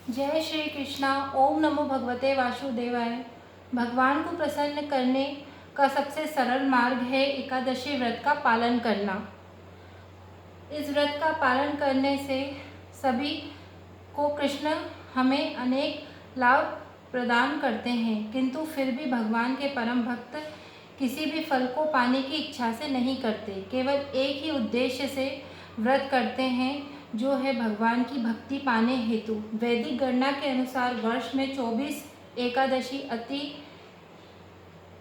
जय श्री कृष्णा। ओम नमो भगवते वासुदेवाय। भगवान को प्रसन्न करने का सबसे सरल मार्ग है एकादशी व्रत का पालन करना। इस व्रत का पालन करने से सभी को कृष्ण हमें अनेक लाभ प्रदान करते हैं, किंतु फिर भी भगवान के परम भक्त किसी भी फल को पाने की इच्छा से नहीं करते, केवल एक ही उद्देश्य से व्रत करते हैं, जो है भगवान की भक्ति पाने हेतु। वैदिक गणना के अनुसार वर्ष में 24 एकादशी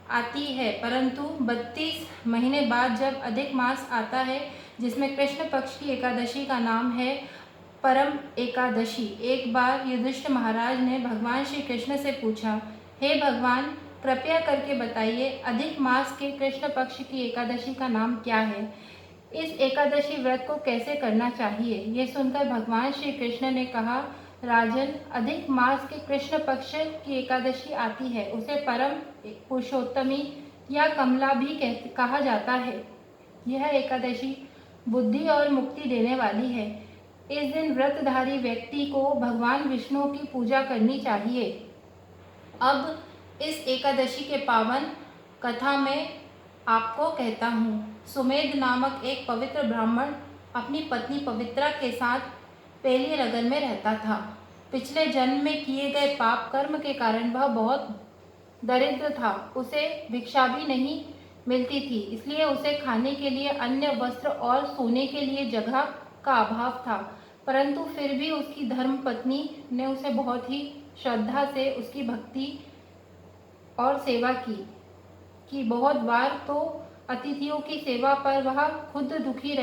आती है, परंतु 32 महीने बाद जब अधिक मास आता है, जिसमें कृष्ण पक्ष की एकादशी का नाम है परम एकादशी। एक बार युधिष्ठिर महाराज ने भगवान श्री कृष्ण से पूछा, हे भगवान, कृपया करके बताइए, अधिक मास के कृष्ण पक्ष की एकादशी का नाम क्या है? इस एकादशी व्रत को कैसे करना चाहिए? ये सुनकर भगवान श्री कृष्ण ने कहा, राजन, अधिक मास के कृष्ण पक्ष की एकादशी आती है, उसे परम पुरुषोत्तमी या कमला भी कहा जाता है। यह एकादशी बुद्धि और मुक्ति देने वाली है। इस दिन व्रतधारी व्यक्ति को भगवान विष्णु की पूजा करनी चाहिए। अब इस एकादशी के पावन कथा में आपको कहता हूँ। सुमेध नामक एक पवित्र ब्राह्मण अपनी पत्नी पवित्रा के साथ पेली नगर में रहता था। पिछले जन्म में किए गए पाप कर्म के कारण वह बहुत दरिद्र था। उसे भिक्षा भी नहीं मिलती थी, इसलिए उसे खाने के लिए अन्न, वस्त्र और सोने के लिए जगह का अभाव था। परंतु फिर भी उसकी धर्म पत्नी ने उसे बहुत ही श्रद्धा से उसकी भक्ति और सेवा की बहुत बार तो अतिथियों की सेवा पर वह खुद भूखी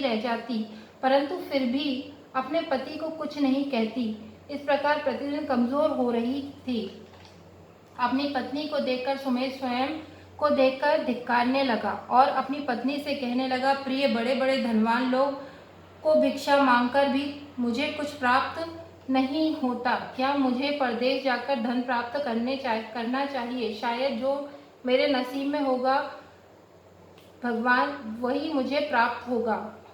रह जाती, परंतु फिर भी अपने पति को कुछ नहीं कहती। इस प्रकार प्रतिदिन कमजोर हो रही थी। अपनी पत्नी को देखकर सुमेध स्वयं को देखकर धिक्कारने लगा और अपनी पत्नी से कहने लगा, प्रिय, बड़े बड़े धनवान लोग को भिक्षा मांगकर भी मुझे कुछ प्राप्त नहीं होता। क्या मुझे परदेश जाकर धन प्राप्त करना चाहिए? शायद जो मेरे नसीब में होगा भगवान वही मुझे प्राप्त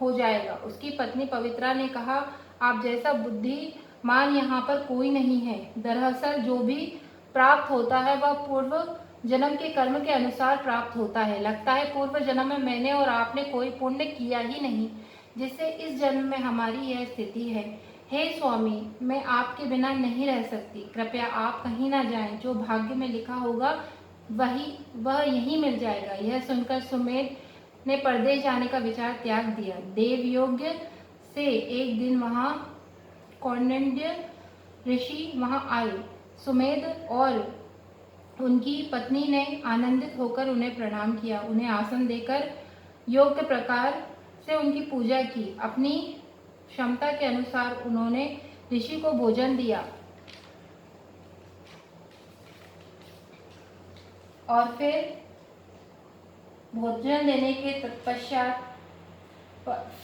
हो जाएगा। उसकी पत्नी पवित्रा ने कहा, आप जैसा बुद्धिमान यहाँ पर कोई नहीं है। दरअसल जो भी प्राप्त होता है वह पूर्व जन्म के कर्म के अनुसार प्राप्त होता है। लगता है पूर्व जन्म में मैंने और आपने कोई पुण्य किया ही नहीं, जिससे इस जन्म में हमारी यह स्थिति है। हे स्वामी, मैं आपके बिना नहीं रह सकती, कृपया आप कहीं ना जाएं। जो भाग्य में लिखा होगा वह यहीं मिल जाएगा। यह सुनकर सुमेध ने परदेश जाने का विचार त्याग दिया। देवयोग्य से एक दिन वहां कौंडिन्य ऋषि वहां आए। सुमेध और उनकी पत्नी ने आनंदित होकर उन्हें प्रणाम किया, उन्हें आसन देकर योग्य प्रकार से उनकी पूजा की। अपनी क्षमता के अनुसार उन्होंने ऋषि को भोजन दिया और फिर भोजन देने के तत्पश्चात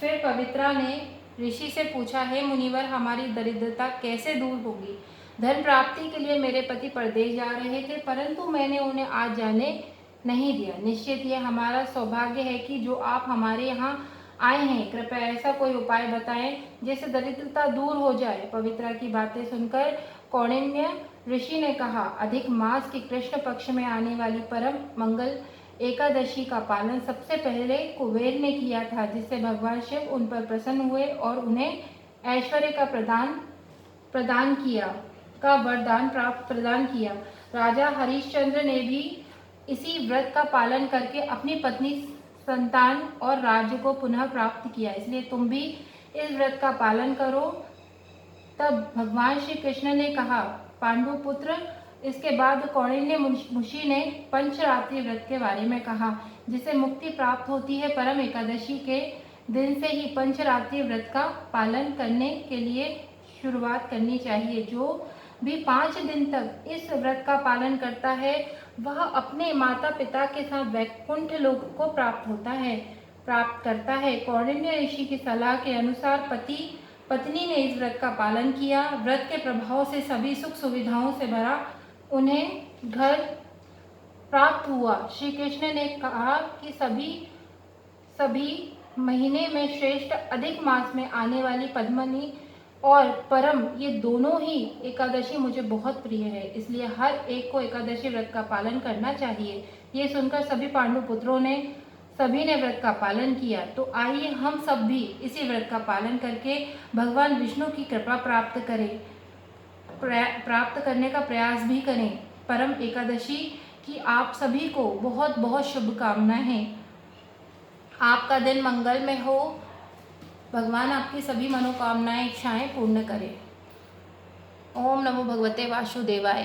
फिर पवित्रा ने ऋषि से पूछा, हे मुनिवर, हमारी दरिद्रता कैसे दूर होगी? धन प्राप्ति के लिए मेरे पति परदेश जा रहे थे, परंतु मैंने उन्हें आज जाने नहीं दिया। निश्चित यह हमारा सौभाग्य है कि जो आप हमारे यहाँ आए हैं। कृपया ऐसा कोई उपाय बताएं जिससे दरिद्रता दूर हो जाए। पवित्रा की बातें सुनकर कौंडिन्य ऋषि ने कहा, अधिक मास के कृष्ण पक्ष में आने वाली परम मंगल एकादशी का पालन सबसे पहले कुबेर ने किया था, जिससे भगवान शिव उन पर प्रसन्न हुए और उन्हें ऐश्वर्य का वरदान प्रदान किया। राजा हरिश्चंद्र ने भी इसी व्रत का पालन करके अपनी पत्नी, संतान और राज्य को पुनः प्राप्त किया। इसलिए तुम भी इस व्रत का पालन करो। तब भगवान श्री कृष्ण ने कहा, पांडु पुत्र। इसके बाद कौंडिन्य मुनि ने पंचरात्रि व्रत के बारे में कहा, जिसे मुक्ति प्राप्त होती है। परम एकादशी के दिन से ही पंचरात्रि व्रत का पालन करने के लिए शुरुआत करनी चाहिए। जो भी 5 दिन तक इस व्रत का पालन करता है वह अपने माता पिता के साथ वैकुंठ लोक को प्राप्त करता है। कौंडिन्य ऋषि की सलाह के अनुसार पत्नी ने इस व्रत का पालन किया। व्रत के प्रभाव से सभी सुख सुविधाओं से भरा उन्हें घर प्राप्त हुआ। श्री कृष्ण ने कहा कि सभी महीने में श्रेष्ठ अधिक मास में आने वाली और परम, ये दोनों ही एकादशी मुझे बहुत प्रिय है, इसलिए हर एक को एकादशी व्रत का पालन करना चाहिए। ये सुनकर सभी पांडु पुत्रों ने सभी ने व्रत का पालन किया। तो आइए हम सब भी इसी व्रत का पालन करके भगवान विष्णु की कृपा प्राप्त करें, प्राप्त करने का प्रयास भी करें। परम एकादशी की आप सभी को बहुत बहुत शुभकामनाएं। आपका दिन मंगलमय हो। भगवान आपकी सभी मनोकामनाएं, इच्छाएं पूर्ण करें। ओम नमो भगवते वासुदेवाय।